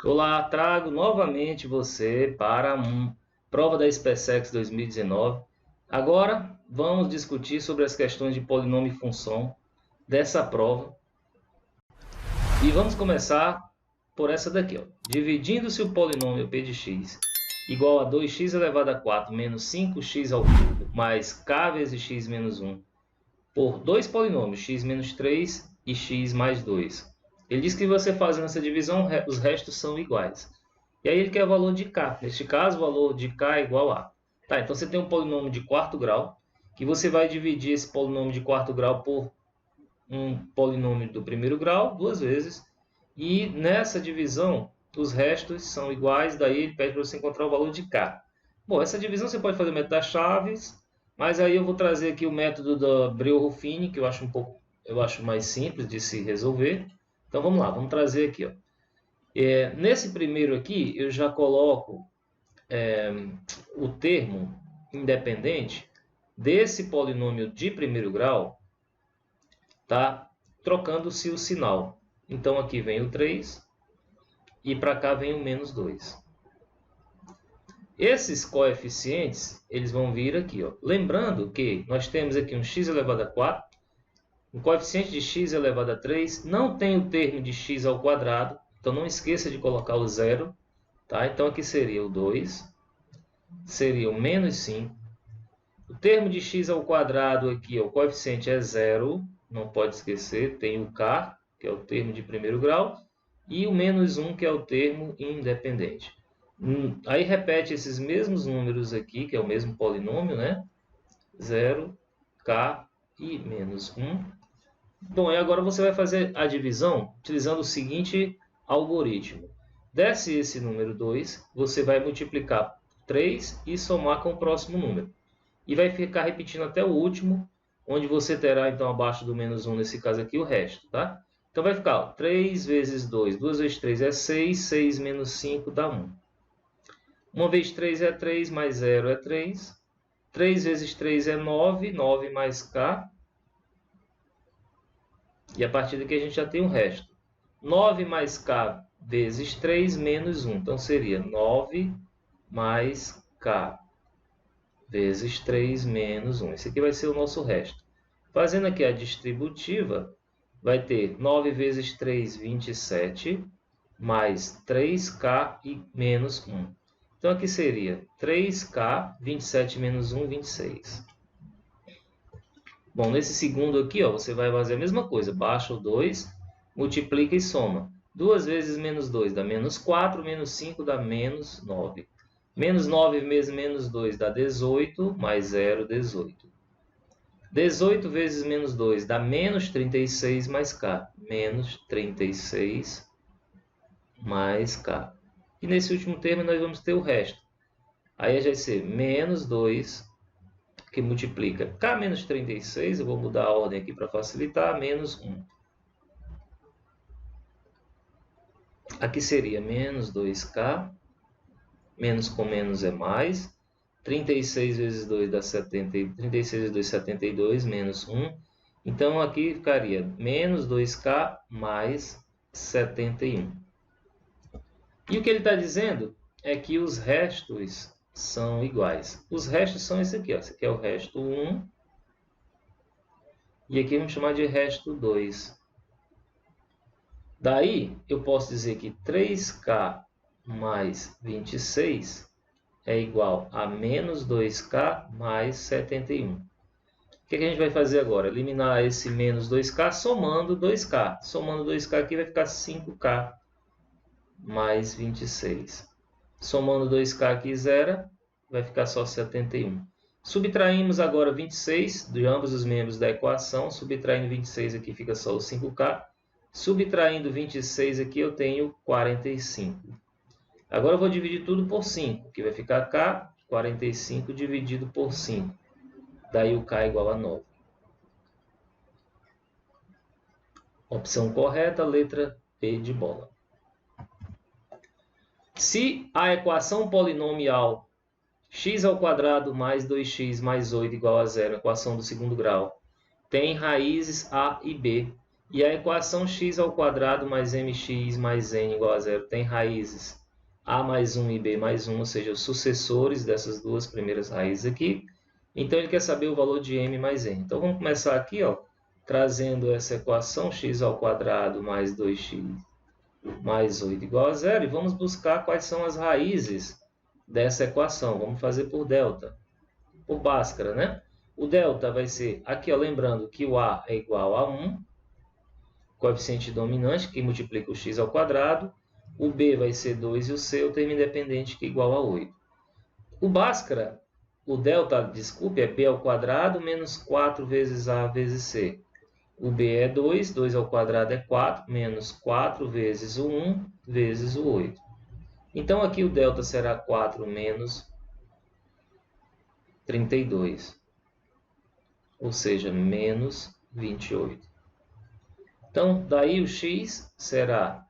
Olá, trago novamente você para prova da SpaceX 2019. Agora vamos discutir sobre as questões de polinômio e função dessa prova. E vamos começar por essa daqui, ó. Dividindo-se o polinômio p de x igual a 2x elevado a 4 menos 5x ao cubo mais k vezes x menos 1 por dois polinômios, x menos 3 e x mais 2. Ele diz que você fazendo essa divisão, os restos são iguais. E aí ele quer o valor de k. Neste caso, o valor de k é igual a... Tá, então você tem um polinômio de quarto grau, que você vai dividir esse polinômio de quarto grau por um polinômio do primeiro grau, duas vezes. E nessa divisão, os restos são iguais, daí ele pede para você encontrar o valor de k. Bom, essa divisão você pode fazer o método das chaves, mas aí eu vou trazer aqui o método da Breuer-Ruffini, que eu acho mais simples de se resolver. Então vamos lá, vamos trazer aqui, ó. Nesse primeiro aqui, eu já coloco o termo independente desse polinômio de primeiro grau, tá? Trocando-se o sinal. Então aqui vem o 3 e para cá vem o menos 2. Esses coeficientes, eles vão vir aqui, ó. Lembrando que nós temos aqui um x elevado a 4, um coeficiente de x elevado a 3, não tem o termo de x ao quadrado, então não esqueça de colocar o zero, tá? Então aqui seria o 2, seria o menos 5. O termo de x ao quadrado aqui, ó, o coeficiente é zero, não pode esquecer, tem o k, que é o termo de primeiro grau, e o menos 1, que é o termo independente. Aí repete esses mesmos números aqui, que é o mesmo polinômio, né? 0, k e menos 1. Bom, e agora você vai fazer a divisão utilizando o seguinte algoritmo. Desce esse número 2, você vai multiplicar 3 e somar com o próximo número. E vai ficar repetindo até o último, onde você terá, então, abaixo do menos 1, nesse caso aqui, o resto, tá? Então vai ficar, ó, 3 vezes 2, 2 vezes 3 é 6, 6 menos 5 dá 1. 1 vezes 3 é 3, mais 0 é 3. 3 vezes 3 é 9, 9 mais k. E a partir daqui a gente já tem o resto. 9 mais k vezes 3 menos 1. Então seria 9 mais k vezes 3 menos 1. Esse aqui vai ser o nosso resto. Fazendo aqui a distributiva, vai ter 9 vezes 3, 27, mais 3k e menos 1. Então aqui seria 3k, 27 menos 1, 26. Bom, nesse segundo aqui, ó, você vai fazer a mesma coisa. Baixa o 2, multiplica e soma. 2 vezes menos 2 dá menos 4, menos 5 dá menos 9. Menos 9 vezes menos 2 dá 18, mais 0, 18. 18 vezes menos 2 dá menos 36 mais k. Menos 36 mais k. E nesse último termo nós vamos ter o resto. Aí vai ser menos 2, que multiplica k menos 36, eu vou mudar a ordem aqui para facilitar, menos 1. Aqui seria menos 2k, menos com menos é mais, 36 vezes 2 dá 70, 36 vezes 2 72, menos 1. Então aqui ficaria menos 2k mais 71. E o que ele está dizendo é que os restos são iguais. Os restos são esse aqui, ó. Esse aqui é o resto 1. E aqui vamos chamar de resto 2. Daí, eu posso dizer que 3k mais 26 é igual a menos 2k mais 71. O que a gente vai fazer agora? Eliminar esse menos 2k somando 2k. Somando 2k aqui vai ficar 5k mais 26. Somando 2k aqui, 0, vai ficar só 71. Subtraímos agora 26 de ambos os membros da equação. Subtraindo 26 aqui fica só o 5k. Subtraindo 26 aqui eu tenho 45. Agora eu vou dividir tudo por 5, que vai ficar k, 45 dividido por 5. Daí o k é igual a 9. Opção correta, letra P de bola. Se a equação polinomial x ao quadrado mais 2x mais 8 igual a 0, equação do segundo grau, tem raízes a e b, E a equação x ao quadrado mais mx mais n igual a zero tem raízes a mais 1 e b mais 1, ou seja, os sucessores dessas duas primeiras raízes aqui. Então, ele quer saber o valor de m mais n. Então, vamos começar aqui, ó, trazendo essa equação x ao quadrado mais 2x mais 8 igual a zero. E vamos buscar quais são as raízes dessa equação. Vamos fazer por delta, por Bhaskara, né? O delta vai ser, aqui ó, lembrando que o a é igual a 1, coeficiente dominante, que multiplica o x ao quadrado. O b vai ser 2 e o c, o termo independente, que é igual a 8. O Bhaskara, o delta, desculpe, é b ao quadrado menos 4 vezes a vezes c. O b é 2, 2 ao quadrado é 4, menos 4 vezes o 1 vezes o 8. Então, aqui o delta será 4 menos 32, ou seja, menos 28. Então, daí o x será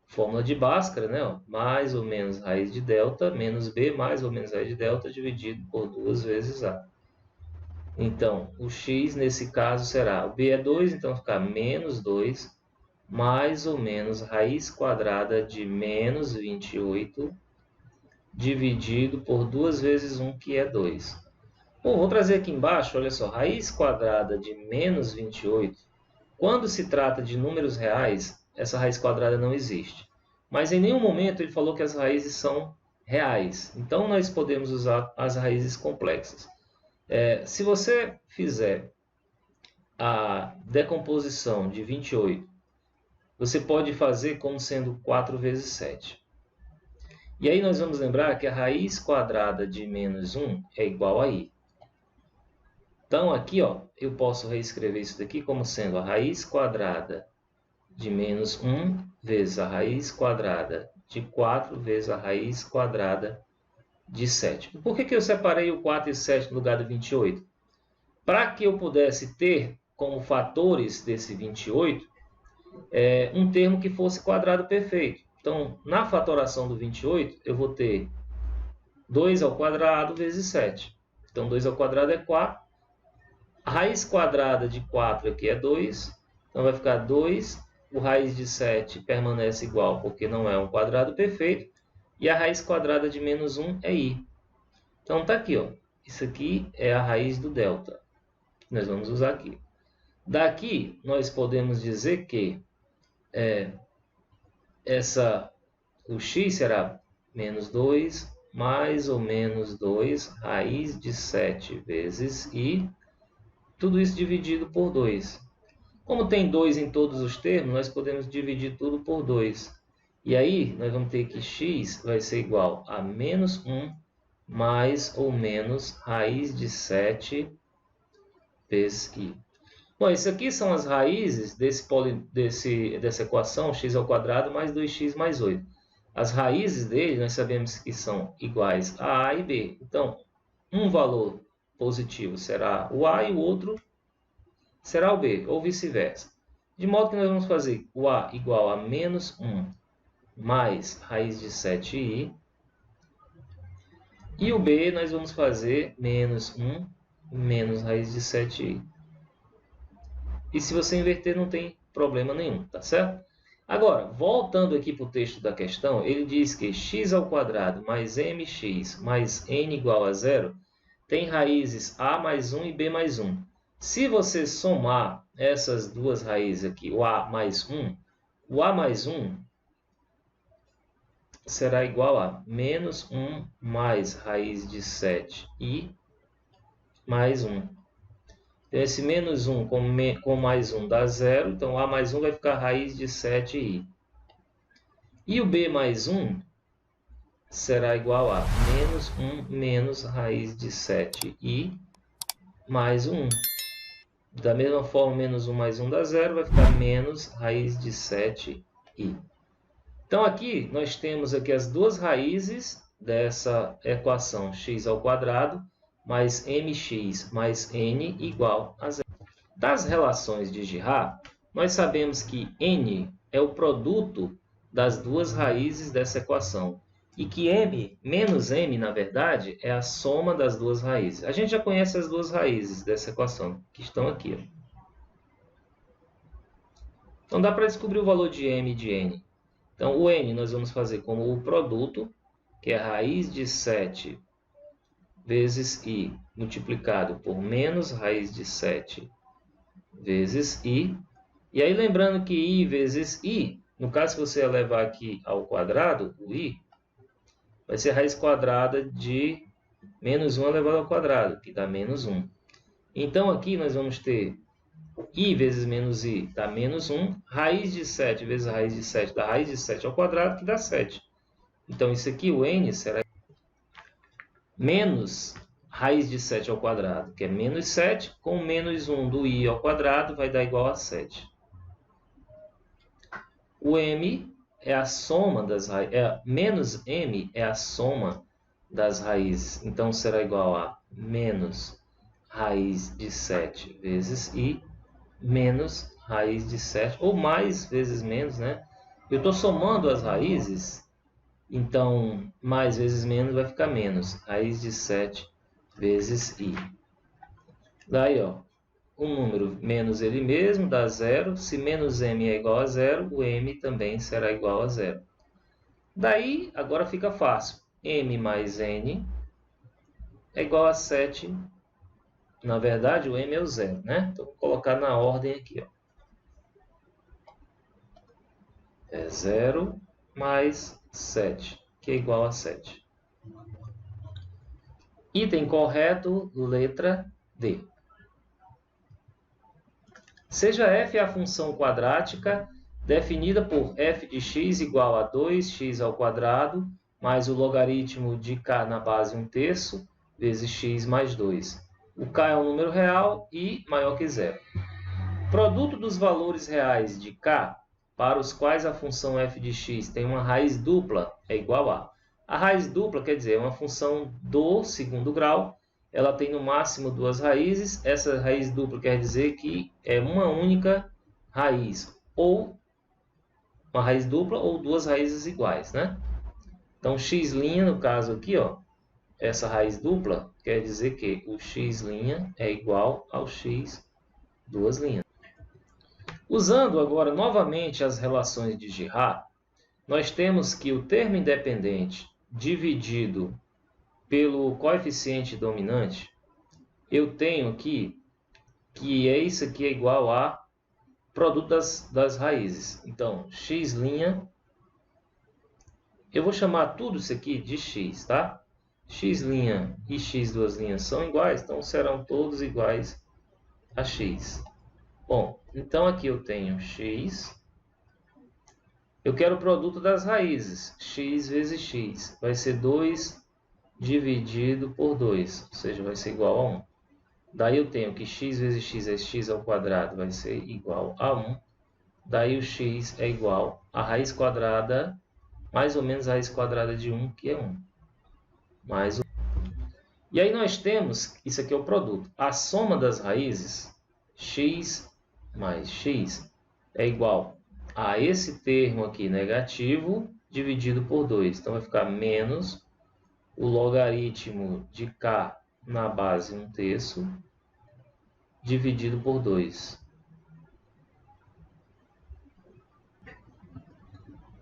fórmula de Bhaskara, né? Ó, mais ou menos raiz de delta, menos b mais ou menos raiz de delta, dividido por 2 vezes a. Então, o x nesse caso será, o b é 2, então fica menos 2, mais ou menos raiz quadrada de menos 28, dividido por 2 vezes 1, que é 2. Bom, vou trazer aqui embaixo, olha só, raiz quadrada de menos 28, quando se trata de números reais, essa raiz quadrada não existe. Mas em nenhum momento ele falou que as raízes são reais. Então, nós podemos usar as raízes complexas. Se você fizer a decomposição de 28, você pode fazer como sendo 4 vezes 7. E aí nós vamos lembrar que a raiz quadrada de menos 1 é igual a i. Então, aqui, ó, eu posso reescrever isso daqui como sendo a raiz quadrada de menos 1 vezes a raiz quadrada de 4 vezes a raiz quadrada de 7. Por que eu separei o 4 e o 7 no lugar do 28? Para que eu pudesse ter como fatores desse 28 um termo que fosse quadrado perfeito. Então, na fatoração do 28, eu vou ter 2 ao quadrado vezes 7. Então, 2 ao quadrado é 4. A raiz quadrada de 4 aqui é 2. Então, vai ficar 2. O raiz de 7 permanece igual, porque não é um quadrado perfeito. E a raiz quadrada de menos 1 é i. Então, está aqui, ó. Isso aqui é a raiz do delta. Nós vamos usar aqui. Daqui, nós podemos dizer que o x será menos 2, mais ou menos 2, raiz de 7 vezes i, tudo isso dividido por 2. Como tem 2 em todos os termos, nós podemos dividir tudo por 2. E aí, nós vamos ter que x vai ser igual a menos 1, mais ou menos raiz de 7 vezes i. Bom, isso aqui são as raízes dessa equação x ao quadrado mais 2x mais 8. As raízes dele, nós sabemos que são iguais a a e b. Então, um valor positivo será o a e o outro será o b, ou vice-versa. De modo que nós vamos fazer o a igual a menos 1 mais raiz de 7i. E o b nós vamos fazer menos 1 menos raiz de 7i. E se você inverter, não tem problema nenhum, tá certo? Agora, voltando aqui para o texto da questão, ele diz que x ao quadrado mais mx mais n igual a zero tem raízes a mais 1 e b mais 1. Se você somar essas duas raízes aqui, o a mais 1, o a mais 1 será igual a menos 1 mais raiz de 7i mais 1. Então, esse menos 1 com mais 1 dá 0. Então, a mais 1 vai ficar raiz de 7i. E o b mais 1 será igual a menos 1 menos raiz de 7i mais 1. Da mesma forma, menos 1 mais 1 dá 0. Vai ficar menos raiz de 7i. Então, aqui nós temos aqui as duas raízes dessa equação x ao quadrado mais mx mais n igual a 0. Das relações de Girard, nós sabemos que n é o produto das duas raízes dessa equação e que m menos m, na verdade, é a soma das duas raízes. A gente já conhece as duas raízes dessa equação, que estão aqui. Então dá para descobrir o valor de m e de n. Então o n nós vamos fazer como o produto, que é a raiz de 7 vezes i multiplicado por menos raiz de 7 vezes i. E aí lembrando que i vezes i, no caso se você levar aqui ao quadrado, o i, vai ser a raiz quadrada de menos 1 elevado ao quadrado, que dá menos 1. Então aqui nós vamos ter i vezes menos i dá menos 1, raiz de 7 vezes a raiz de 7 dá raiz de 7 ao quadrado, que dá 7. Então isso aqui, o n, será menos raiz de 7 ao quadrado, que é menos 7, com menos 1 do i ao quadrado vai dar igual a 7. O m é a soma das raízes, menos m é a soma das raízes, então será igual a menos raiz de 7 vezes i, menos raiz de 7, ou mais vezes menos, né? Eu estou somando as raízes, então mais vezes menos vai ficar menos, raiz de 7 vezes i. Daí, ó, o número menos ele mesmo dá zero. Se menos m é igual a zero, o m também será igual a zero. Daí, agora fica fácil. M mais n é igual a 7. Na verdade, o m é o zero, né? Então, vou colocar na ordem aqui, ó. É 0 mais 7, que é igual a 7. Item correto, letra D. Seja f a função quadrática definida por f de x igual a 2x ao quadrado mais o logaritmo de k na base 1/3 vezes x mais 2. O k é um número real e maior que zero. Produto dos valores reais de k para os quais a função f de x tem uma raiz dupla é igual a... A raiz dupla quer dizer uma função do segundo grau. Ela tem no máximo duas raízes. Essa raiz dupla quer dizer que é uma única raiz, ou uma raiz dupla ou duas raízes iguais, né? Então, x', no caso aqui, ó, essa raiz dupla quer dizer que o x' é igual ao x duas linhas. Usando agora novamente as relações de Girard, nós temos que o termo independente dividido pelo coeficiente dominante, eu tenho aqui que isso aqui é igual a produto das raízes. Então, x', eu vou chamar tudo isso aqui de x, tá? X' e x duas linhas são iguais, então serão todos iguais a x. Bom, então aqui eu tenho x. Eu quero o produto das raízes. X vezes x vai ser 2 dividido por 2, ou seja, vai ser igual a 1. Daí eu tenho que x vezes x é x ao quadrado, vai ser igual a 1. Daí o x é igual a raiz quadrada, mais ou menos a raiz quadrada de 1, que é 1. Mais 1. E aí nós temos, isso aqui é o produto. A soma das raízes, x mais x, é igual a esse termo aqui negativo, dividido por 2. Então vai ficar menos o logaritmo de k na base 1/3, dividido por 2.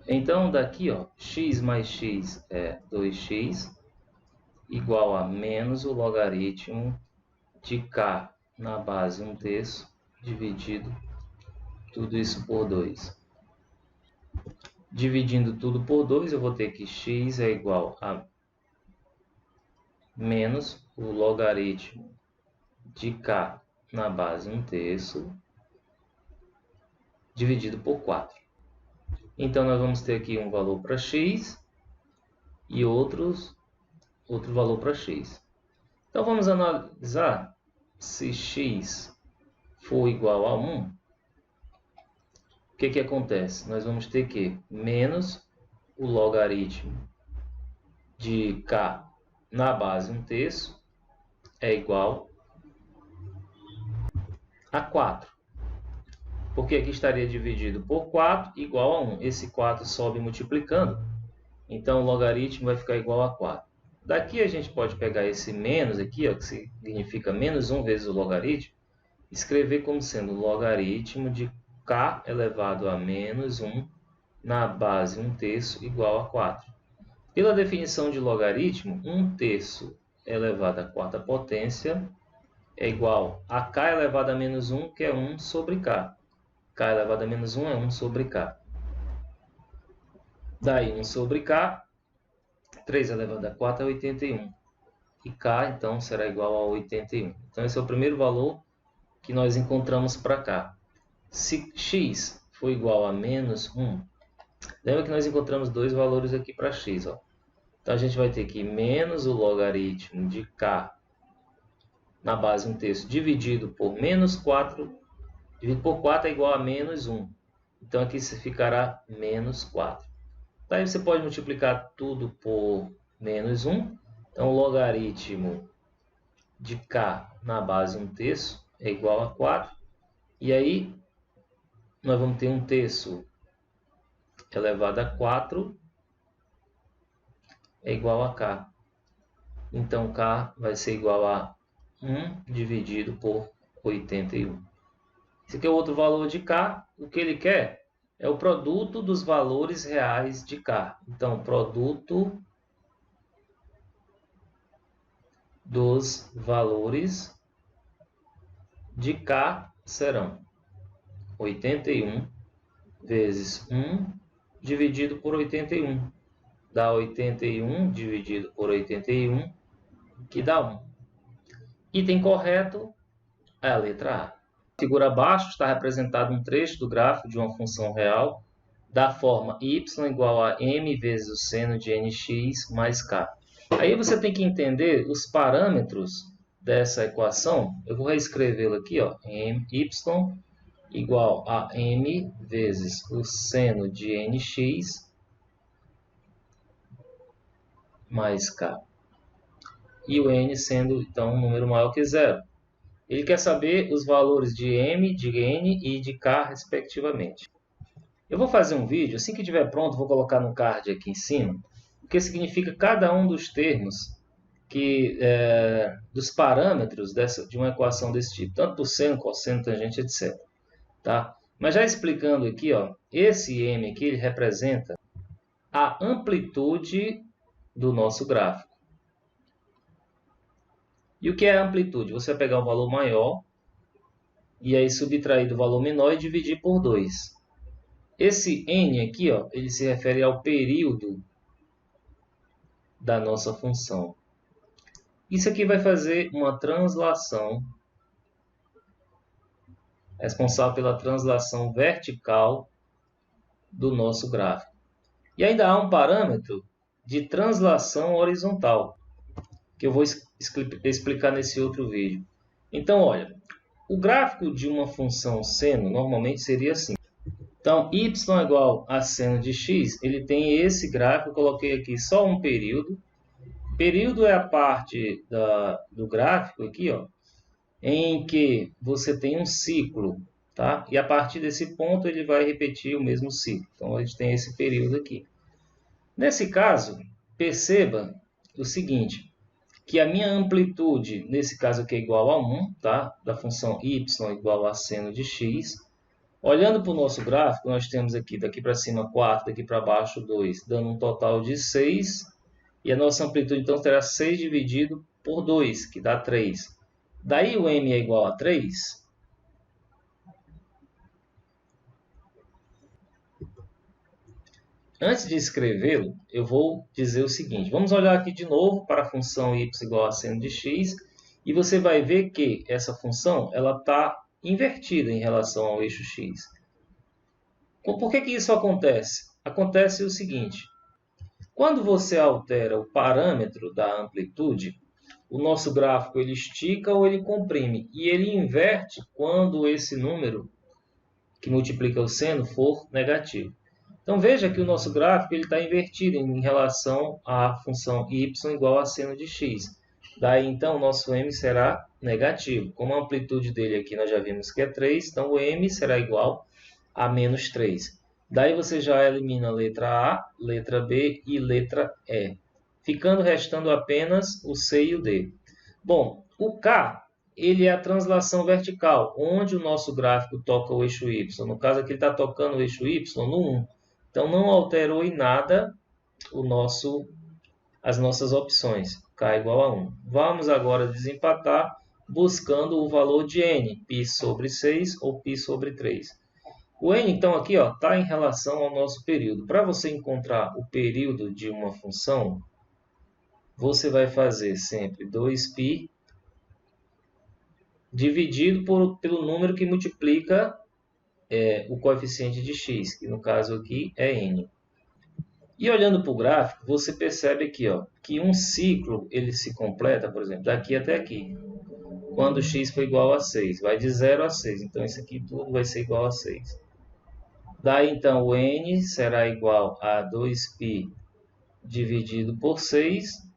Então, daqui, ó, x mais x é 2x, igual a menos o logaritmo de k na base 1/3, dividido tudo isso por 2. Dividindo tudo por 2, eu vou ter que x é igual a menos o logaritmo de k na base 1/3, dividido por 4. Então, nós vamos ter aqui um valor para x e outro valor para x. Então, vamos analisar se x for igual a 1. O que acontece? Nós vamos ter que menos o logaritmo de k na base 1/3 é igual a 4. Porque aqui estaria dividido por 4 igual a 1. Esse 4 sobe multiplicando, então o logaritmo vai ficar igual a 4. Daqui a gente pode pegar esse menos aqui, ó, que significa menos 1 vezes o logaritmo, escrever como sendo o logaritmo de k elevado a menos 1 na base 1/3 igual a 4. Pela definição de logaritmo, 1/3 elevado à quarta potência é igual a k elevado a menos 1, que é 1 sobre k. K elevado a menos 1 é 1 sobre k. Daí 1 sobre k, 3 elevado a 4 é 81. E k, então, será igual a 81. Então, esse é o primeiro valor que nós encontramos para cá. Se x for igual a menos 1, lembra que nós encontramos dois valores aqui para x. Ó. Então, a gente vai ter que menos o logaritmo de k na base 1/3 dividido por menos 4, dividido por 4 é igual a menos 1. Então, aqui ficará menos 4. Daí você pode multiplicar tudo por menos 1. Então, o logaritmo de k na base 1/3 é igual a 4. E aí, nós vamos ter 1/3 elevado a 4 é igual a k. Então, k vai ser igual a 1 dividido por 81. Esse aqui é o outro valor de k. O que ele quer é o produto dos valores reais de k. Então, produto dos valores de k serão 81 vezes 1 dividido por 81. Dá 81 dividido por 81, que dá 1. Item correto é a letra A. Na figura abaixo está representado um trecho do gráfico de uma função real da forma y igual a m vezes o seno de nx mais k. Aí você tem que entender os parâmetros dessa equação. Eu vou reescrevê-la aqui, ó, y igual a m vezes o seno de nx mais k. E o n sendo, então, um número maior que zero. Ele quer saber os valores de m, de n e de k, respectivamente. Eu vou fazer um vídeo, assim que estiver pronto, vou colocar no card aqui em cima, o que significa cada um dos termos, dos parâmetros de uma equação desse tipo, tanto por seno, cosseno, tangente, etc. Tá? Mas já explicando aqui, ó, esse m aqui ele representa a amplitude do nosso gráfico. E o que é a amplitude? Você vai pegar um valor maior e aí subtrair do valor menor e dividir por 2. Esse n aqui, ó, ele se refere ao período da nossa função. Isso aqui vai fazer uma translação, responsável pela translação vertical do nosso gráfico. E ainda há um parâmetro de translação horizontal, que eu vou explicar nesse outro vídeo. Então, olha, o gráfico de uma função seno normalmente seria assim. Então, y igual a seno de x, ele tem esse gráfico, eu coloquei aqui só um período. Período é a parte do gráfico aqui, ó, em que você tem um ciclo, tá? E a partir desse ponto ele vai repetir o mesmo ciclo. Então, a gente tem esse período aqui. Nesse caso, perceba o seguinte, que a minha amplitude, nesse caso aqui, é igual a 1, tá? Da função y igual a seno de x. Olhando para o nosso gráfico, nós temos aqui daqui para cima 4, daqui para baixo 2, dando um total de 6. E a nossa amplitude, então, será 6 dividido por 2, que dá 3. Daí o m é igual a 3. Antes de escrevê-lo, eu vou dizer o seguinte. Vamos olhar aqui de novo para a função y igual a seno de x. E você vai ver que essa função está invertida em relação ao eixo x. Por que isso acontece? Acontece o seguinte. Quando você altera o parâmetro da amplitude, o nosso gráfico ele estica ou ele comprime. E ele inverte quando esse número que multiplica o seno for negativo. Então veja que o nosso gráfico está invertido em relação à função y igual a seno de x. Daí então o nosso m será negativo. Como a amplitude dele aqui nós já vimos que é 3, então o m será igual a menos 3. Daí você já elimina a letra A, letra B e letra E, ficando restando apenas o C e o D. Bom, o K ele é a translação vertical, onde o nosso gráfico toca o eixo Y. No caso aqui ele está tocando o eixo Y no 1. Então não alterou em nada as nossas opções. K igual a 1. Vamos agora desempatar buscando o valor de n, π sobre 6 ou π sobre 3. O n, então, aqui está em relação ao nosso período. Para você encontrar o período de uma função, você vai fazer sempre 2π dividido pelo número que multiplica o coeficiente de x, que no caso aqui é n. E olhando para o gráfico, você percebe aqui que um ciclo ele se completa, por exemplo, daqui até aqui. Quando x for igual a 6, vai de 0 a 6. Então, isso aqui tudo vai ser igual a 6. Daí, então, o n será igual a 2π dividido por 6,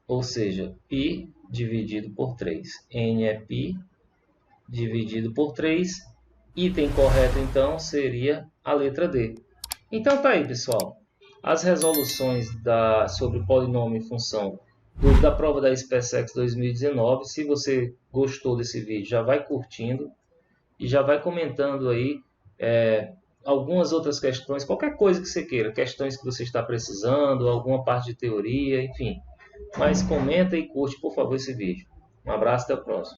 ou seja, π dividido por 3. n é π dividido por 3. Item correto, então, seria a letra D. Então, tá aí, pessoal. As resoluções sobre polinômio e função da prova da SpaceX 2019. Se você gostou desse vídeo, já vai curtindo e já vai comentando aí algumas outras questões, qualquer coisa que você queira, questões que você está precisando, alguma parte de teoria, enfim. Mas comenta e curte, por favor, esse vídeo. Um abraço, até o próximo.